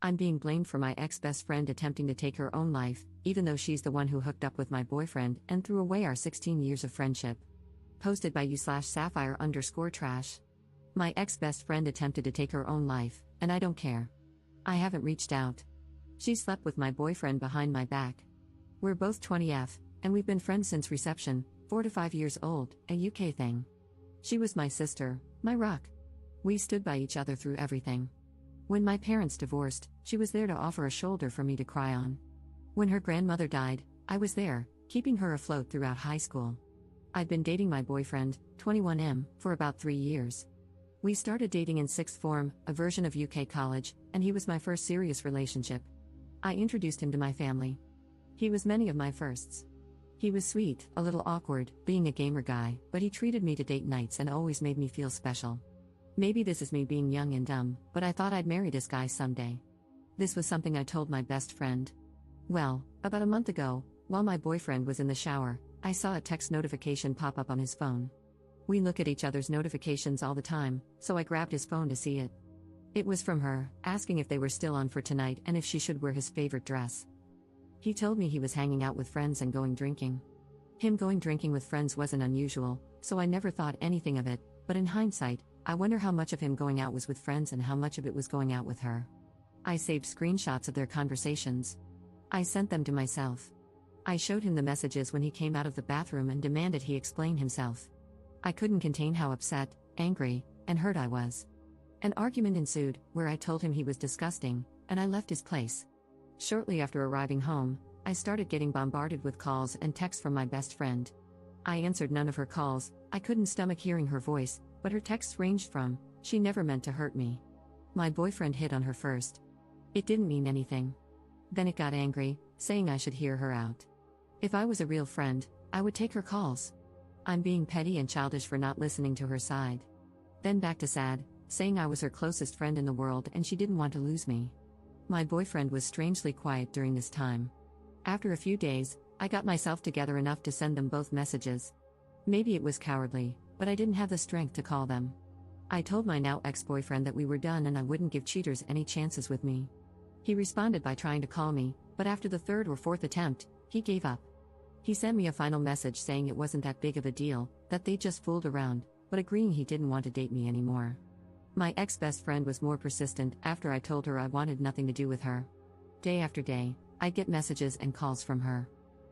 I'm being blamed for my ex-best friend attempting to take her own life, even though she's the one who hooked up with my boyfriend and threw away our 16 years of friendship. Posted by you/sapphire_trash. My ex-best friend attempted to take her own life, and I don't care. I haven't reached out. She slept with my boyfriend behind my back. We're both 20F, and we've been friends since reception, 4 to 5 years old, a UK thing. She was my sister, my rock. We stood by each other through everything. When my parents divorced, she was there to offer a shoulder for me to cry on. When her grandmother died, I was there, keeping her afloat throughout high school. I'd been dating my boyfriend, 21M, for about 3 years. We started dating in sixth form, a version of UK college, and he was my first serious relationship. I introduced him to my family. He was many of my firsts. He was sweet, a little awkward, being a gamer guy, but he treated me to date nights and always made me feel special. Maybe this is me being young and dumb, but I thought I'd marry this guy someday. This was something I told my best friend. Well, about a month ago, while my boyfriend was in the shower, I saw a text notification pop up on his phone. We look at each other's notifications all the time, so I grabbed his phone to see it. It was from her, asking if they were still on for tonight and if she should wear his favorite dress. He told me he was hanging out with friends and going drinking. Him going drinking with friends wasn't unusual, so I never thought anything of it, but in hindsight, I wonder how much of him going out was with friends and how much of it was going out with her. I saved screenshots of their conversations. I sent them to myself. I showed him the messages when he came out of the bathroom and demanded he explain himself. I couldn't contain how upset, angry, and hurt I was. An argument ensued, where I told him he was disgusting, and I left his place. Shortly after arriving home, I started getting bombarded with calls and texts from my best friend. I answered none of her calls. I couldn't stomach hearing her voice, but her texts ranged from, "She never meant to hurt me. My boyfriend hit on her first. It didn't mean anything." Then it got angry, saying I should hear her out. If I was a real friend, I would take her calls. I'm being petty and childish for not listening to her side. Then back to sad, saying I was her closest friend in the world and she didn't want to lose me. My boyfriend was strangely quiet during this time. After a few days, I got myself together enough to send them both messages. Maybe it was cowardly, but I didn't have the strength to call them. I told my now ex-boyfriend that we were done and I wouldn't give cheaters any chances with me. He responded by trying to call me, but after the third or fourth attempt, he gave up. He sent me a final message saying it wasn't that big of a deal, that they just fooled around, but agreeing he didn't want to date me anymore. My ex-best friend was more persistent after I told her I wanted nothing to do with her. Day after day, I'd get messages and calls from her.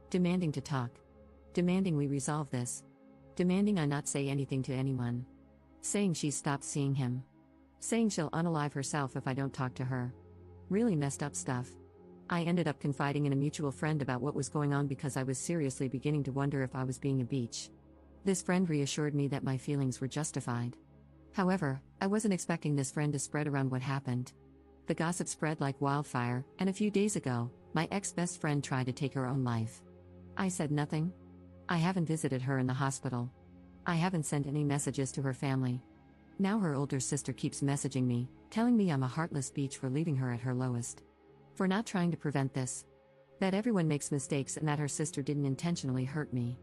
Demanding to talk. Demanding we resolve this. Demanding I not say anything to anyone. Saying she's stopped seeing him. Saying she'll unalive herself if I don't talk to her. Really messed up stuff. I ended up confiding in a mutual friend about what was going on because I was seriously beginning to wonder if I was being a bitch. This friend reassured me that my feelings were justified. However, I wasn't expecting this friend to spread around what happened. The gossip spread like wildfire, and a few days ago, my ex-best friend tried to take her own life. I said nothing. I haven't visited her in the hospital. I haven't sent any messages to her family. Now her older sister keeps messaging me, telling me I'm a heartless bitch for leaving her at her lowest. For not trying to prevent this. That everyone makes mistakes and that her sister didn't intentionally hurt me.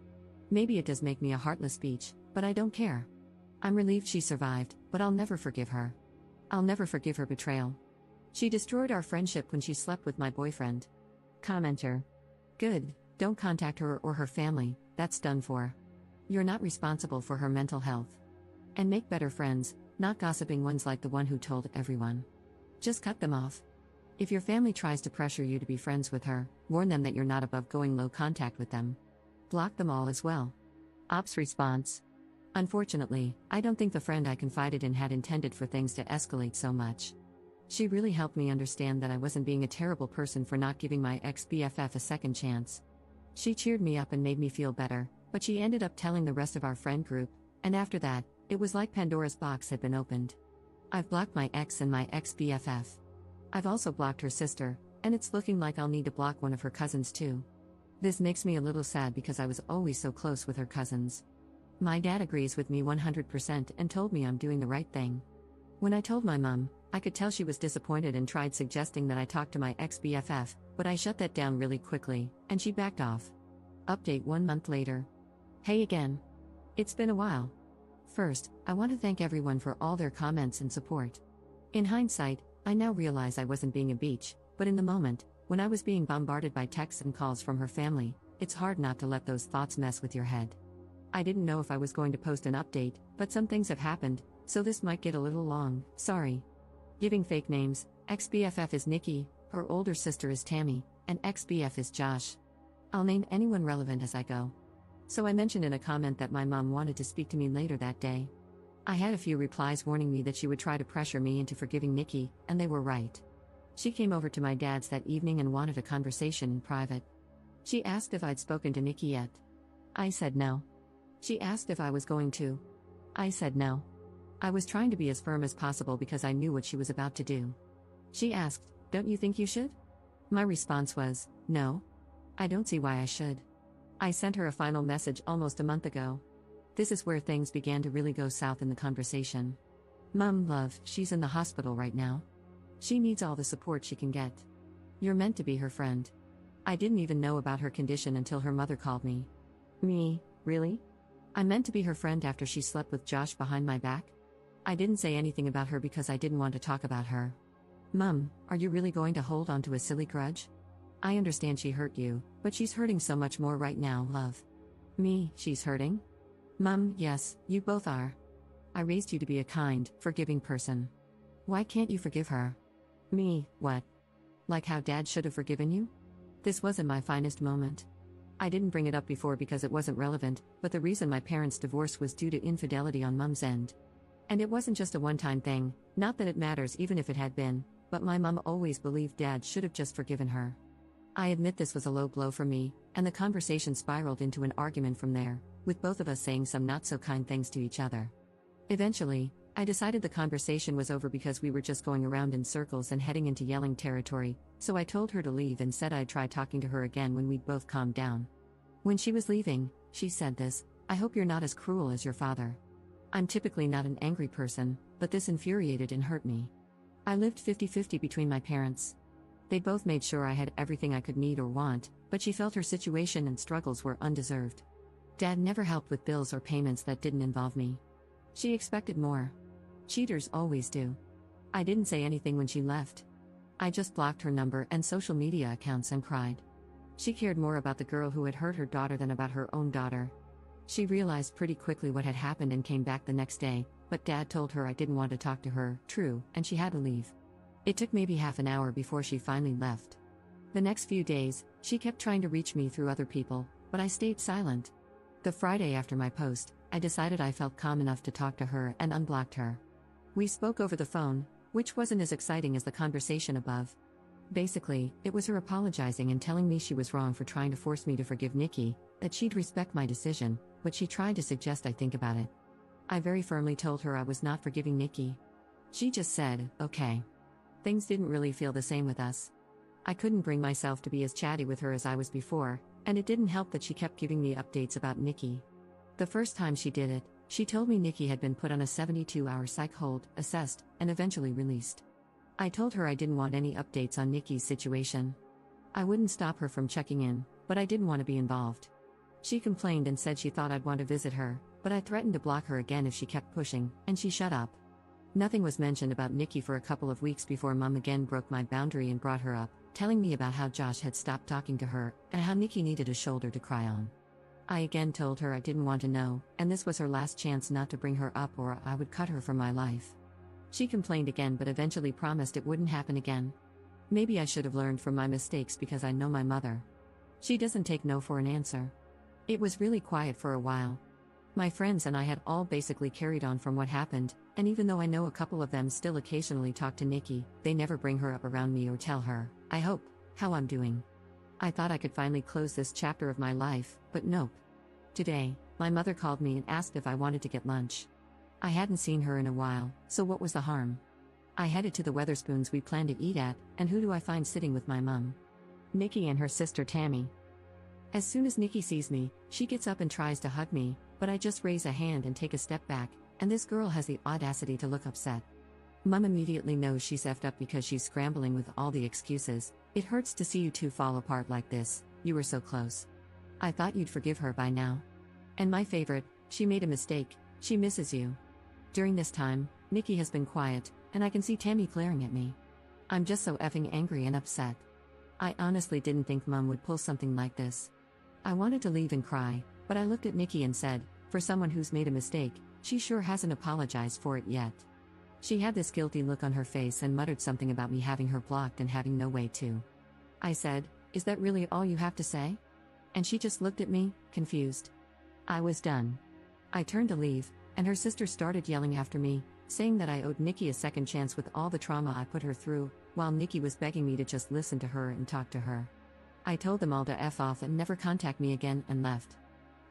Maybe it does make me a heartless bitch, but I don't care. I'm relieved she survived, but I'll never forgive her. I'll never forgive her betrayal. She destroyed our friendship when she slept with my boyfriend. Commenter. Good, don't contact her or her family, that's done for. You're not responsible for her mental health. And make better friends, not gossiping ones like the one who told everyone. Just cut them off. If your family tries to pressure you to be friends with her, warn them that you're not above going low contact with them. Block them all as well. Ops response. Unfortunately, I don't think the friend I confided in had intended for things to escalate so much. She really helped me understand that I wasn't being a terrible person for not giving my ex-BFF a second chance. She cheered me up and made me feel better, but she ended up telling the rest of our friend group, and after that, it was like Pandora's box had been opened. I've blocked my ex and my ex-BFF. I've also blocked her sister, and it's looking like I'll need to block one of her cousins too. This makes me a little sad because I was always so close with her cousins. My dad agrees with me 100% and told me I'm doing the right thing. When I told my mom, I could tell she was disappointed and tried suggesting that I talk to my ex-BFF, but I shut that down really quickly, and she backed off. Update 1 month later. Hey again. It's been a while. First, I want to thank everyone for all their comments and support. In hindsight, I now realize I wasn't being a beach, but in the moment, when I was being bombarded by texts and calls from her family, it's hard not to let those thoughts mess with your head. I didn't know if I was going to post an update, but some things have happened, so this might get a little long, sorry. Giving fake names, ex-BFF is Nikki, her older sister is Tammy, and ex-BF is Josh. I'll name anyone relevant as I go. So I mentioned in a comment that my mom wanted to speak to me later that day. I had a few replies warning me that she would try to pressure me into forgiving Nikki, and they were right. She came over to my dad's that evening and wanted a conversation in private. She asked if I'd spoken to Nikki yet. I said no. She asked if I was going to. I said no. I was trying to be as firm as possible because I knew what she was about to do. She asked, "Don't you think you should?" My response was, "No. I don't see why I should." I sent her a final message almost a month ago. This is where things began to really go south in the conversation. "Mum, love, she's in the hospital right now. She needs all the support she can get. You're meant to be her friend." I didn't even know about her condition until her mother called me. Me, really? I meant to be her friend after she slept with Josh behind my back? I didn't say anything about her because I didn't want to talk about her. "Mum, are you really going to hold on to a silly grudge? I understand she hurt you, but she's hurting so much more right now, love." Me, she's hurting? Mum, yes, you both are. I raised you to be a kind, forgiving person. Why can't you forgive her? Me, what? Like how Dad should have forgiven you? This wasn't my finest moment. I didn't bring it up before because it wasn't relevant, but the reason my parents' divorce was due to infidelity on Mum's end. And it wasn't just a one-time thing, not that it matters even if it had been, but my mum always believed Dad should have just forgiven her. I admit this was a low blow for me, and the conversation spiraled into an argument from there, with both of us saying some not-so-kind things to each other. Eventually, I decided the conversation was over because we were just going around in circles and heading into yelling territory, so I told her to leave and said I'd try talking to her again when we'd both calmed down. When she was leaving, she said this, "I hope you're not as cruel as your father." I'm typically not an angry person, but this infuriated and hurt me. I lived 50-50 between my parents. They both made sure I had everything I could need or want, but she felt her situation and struggles were undeserved. Dad never helped with bills or payments that didn't involve me. She expected more. Cheaters always do. I didn't say anything when she left. I just blocked her number and social media accounts and cried. She cared more about the girl who had hurt her daughter than about her own daughter. She realized pretty quickly what had happened and came back the next day, but Dad told her I didn't want to talk to her, true, and she had to leave. It took maybe half an hour before she finally left. The next few days, she kept trying to reach me through other people, but I stayed silent. The Friday after my post, I decided I felt calm enough to talk to her and unblocked her. We spoke over the phone, which wasn't as exciting as the conversation above. Basically, it was her apologizing and telling me she was wrong for trying to force me to forgive Nikki, that she'd respect my decision, but she tried to suggest I think about it. I very firmly told her I was not forgiving Nikki. She just said, okay. Things didn't really feel the same with us. I couldn't bring myself to be as chatty with her as I was before, and it didn't help that she kept giving me updates about Nikki. The first time she did it, she told me Nikki had been put on a 72-hour psych hold, assessed, and eventually released. I told her I didn't want any updates on Nikki's situation. I wouldn't stop her from checking in, but I didn't want to be involved. She complained and said she thought I'd want to visit her, but I threatened to block her again if she kept pushing, and she shut up. Nothing was mentioned about Nikki for a couple of weeks before Mom again broke my boundary and brought her up, telling me about how Josh had stopped talking to her, and how Nikki needed a shoulder to cry on. I again told her I didn't want to know, and this was her last chance not to bring her up or I would cut her from my life. She complained again but eventually promised it wouldn't happen again. Maybe I should have learned from my mistakes because I know my mother. She doesn't take no for an answer. It was really quiet for a while. My friends and I had all basically carried on from what happened, and even though I know a couple of them still occasionally talk to Nikki, they never bring her up around me or tell her, I hope, how I'm doing. I thought I could finally close this chapter of my life, but nope. Today, my mother called me and asked if I wanted to get lunch. I hadn't seen her in a while, so what was the harm? I headed to the Weatherspoons we planned to eat at, and who do I find sitting with my mum? Nikki and her sister Tammy. As soon as Nikki sees me, she gets up and tries to hug me, but I just raise a hand and take a step back, and this girl has the audacity to look upset. Mum immediately knows she's effed up because she's scrambling with all the excuses. It hurts to see you two fall apart like this, you were so close. I thought you'd forgive her by now. And my favorite, she made a mistake, she misses you. During this time, Nikki has been quiet, and I can see Tammy glaring at me. I'm just so effing angry and upset. I honestly didn't think Mom would pull something like this. I wanted to leave and cry, but I looked at Nikki and said, for someone who's made a mistake, she sure hasn't apologized for it yet. She had this guilty look on her face and muttered something about me having her blocked and having no way to. I said, "Is that really all you have to say?" And she just looked at me, confused. I was done. I turned to leave, and her sister started yelling after me, saying that I owed Nikki a second chance with all the trauma I put her through, while Nikki was begging me to just listen to her and talk to her. I told them all to F off and never contact me again and left.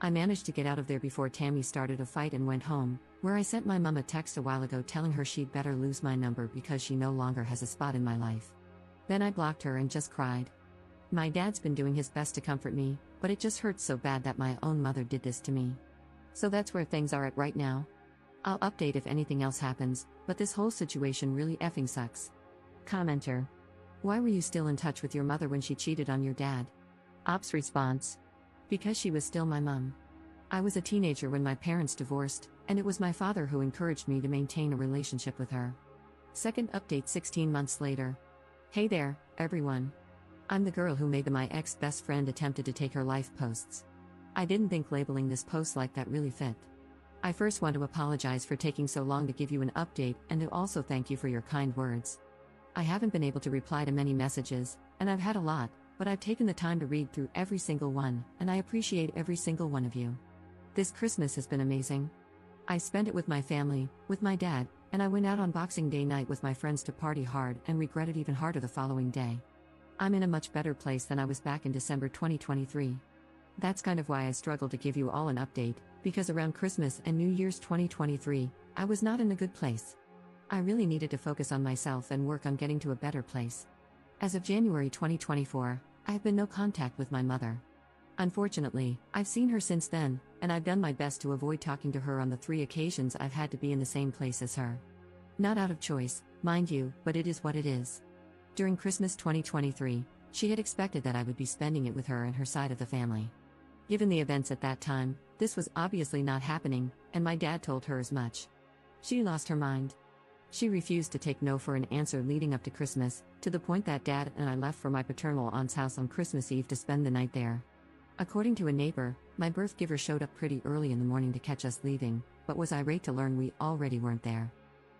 I managed to get out of there before Tammy started a fight and went home, where I sent my mom a text a while ago telling her she'd better lose my number because she no longer has a spot in my life. Then I blocked her and just cried. My dad's been doing his best to comfort me, but it just hurts so bad that my own mother did this to me. So that's where things are at right now. I'll update if anything else happens, but this whole situation really effing sucks. Commenter. Why were you still in touch with your mother when she cheated on your dad? Ops response. Because she was still my mom. I was a teenager when my parents divorced, and it was my father who encouraged me to maintain a relationship with her. Second update 16 months later. Hey there, everyone. I'm the girl who made the "my ex-best friend attempted to take her life" posts. I didn't think labeling this post like that really fit. I first want to apologize for taking so long to give you an update and to also thank you for your kind words. I haven't been able to reply to many messages, and I've had a lot, but I've taken the time to read through every single one, and I appreciate every single one of you. This Christmas has been amazing. I spent it with my family, with my dad, and I went out on Boxing Day night with my friends to party hard and regret it even harder the following day. I'm in a much better place than I was back in December 2023. That's kind of why I struggled to give you all an update, because around Christmas and New Year's 2023, I was not in a good place. I really needed to focus on myself and work on getting to a better place. As of January 2024, I have been no contact with my mother. Unfortunately, I've seen her since then, and I've done my best to avoid talking to her on the 3 occasions I've had to be in the same place as her. Not out of choice, mind you, but it is what it is. During Christmas 2023, she had expected that I would be spending it with her and her side of the family. Given the events at that time, this was obviously not happening, and my dad told her as much. She lost her mind. She refused to take no for an answer leading up to Christmas, to the point that Dad and I left for my paternal aunt's house on Christmas Eve to spend the night there. According to a neighbor, my birth giver showed up pretty early in the morning to catch us leaving, but was irate to learn we already weren't there.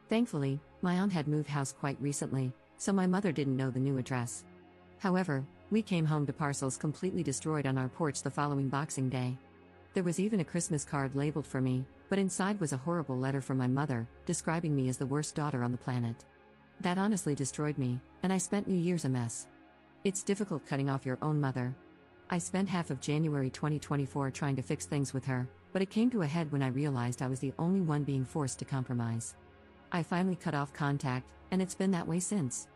Thankfully, my aunt had moved house quite recently, so my mother didn't know the new address. However, we came home to parcels completely destroyed on our porch the following Boxing Day. There was even a Christmas card labeled for me, but inside was a horrible letter from my mother, describing me as the worst daughter on the planet. That honestly destroyed me, and I spent New Year's a mess. It's difficult cutting off your own mother. I spent half of January 2024 trying to fix things with her, but it came to a head when I realized I was the only one being forced to compromise. I finally cut off contact, and it's been that way since.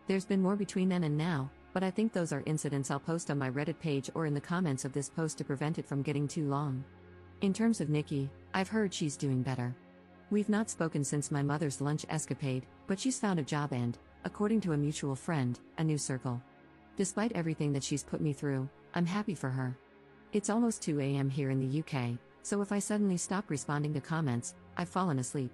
There's been more between then and now, but I think those are incidents I'll post on my Reddit page or in the comments of this post to prevent it from getting too long. In terms of Nikki, I've heard she's doing better. We've not spoken since my mother's lunch escapade, but she's found a job and, according to a mutual friend, a new circle. Despite everything that she's put me through, I'm happy for her. It's almost 2 a.m. here in the UK, so if I suddenly stop responding to comments, I've fallen asleep.